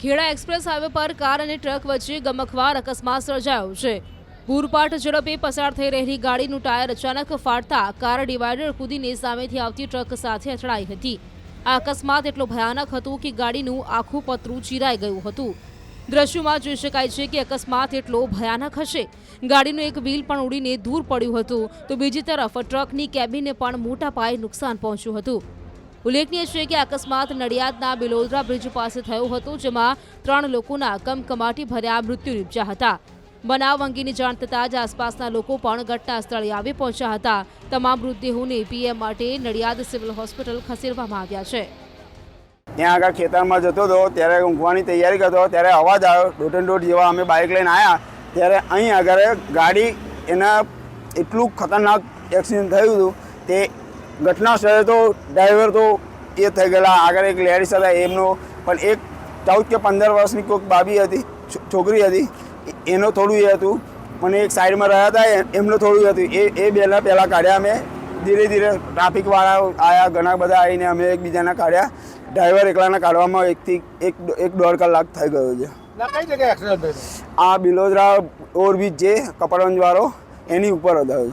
Kheda express highway પર car અને truck વચ્ચે ગમખ્વાર અકસ્માત સર્જાયો છે। પૂરપાટ ઝડપે પસાર થઈ રહેલી ગાડીનું ટાયર અચાનક ફાટતા કાર ડિવાઈડર કૂદીને સામેથી આવતી ટ્રક સાથે અથડાઈ હતી। આ અકસ્માત એટલો ભયાનક હતો કે ગાડીનું આખું પતરું ચીરાઈ ગયું હતું। દ્રશ્યોમાં જોઈ શકાય છે કે અકસ્માત એટલો ભયાનક હશે। ગાડીનું એક વ્હીલ પણ ઉડીને દૂર પડ્યું હતું તો બીજી તરફ ટ્રકની કેબિનને પણ મોટા પાયે નુકસાન પહોંચ્યું હતું। ઉલ્લેખનીય છે કે અકસ્માત નડિયાદના બિલોદરા બ્રિજ પાસે થયો હતો, જેમાં 3 લોકોના કમકમાટી ભર્યા મૃત્યુ નિપજ્યા હતા। બનાવ અંગેની જાણ થતાં જ આસપાસના લોકો પણ ઘટના સ્થળે આવી પહોંચ્યા હતા। તમામ મૃતદેહોને પીએમ માટે નડિયાદ સિવિલ હોસ્પિટલ ખસેડવામાં આવ્યા છે। ત્યાં આગળ ખેતરમાં જતો હતો ત્યારે ઊંઘવાની તૈયારી કરતો ત્યારે અવાજ આવ્યો, દોઢ દોઢ જેવા અમે બાઇક લઈને આવ્યા ત્યારે અહીં આગળ ગાડી એના એટલું ખતરનાક એક્સિડન્ટ થયું હતું તે ઘટના સ્થળે તો ડ્રાઈવર તો એ થઈ ગયેલા। આગળ એક લેડીઝ હતા, એમનો પણ એક 14 કે 15 વર્ષની કોઈક બાબી હતી, છોકરી હતી, એનો થોડું એ હતું, પણ એક સાઈડમાં રહ્યા હતા એમનું થોડું હતું। એ પહેલાં કાઢ્યા અમે, ધીરે ધીરે ટ્રાફિકવાળા આવ્યા, ઘણા બધા આવીને અમે એકબીજાના કાઢ્યા। ડ્રાઈવર એકલાના કાઢવામાં 1.5 કલાક થઈ ગયો છે। કઈ જગ્યાએ એક્સિડન્ટ થયો? આ બિલોદરા ઓવરબ્રિજ જે કપડવંજવાળો એની ઉપર હતો।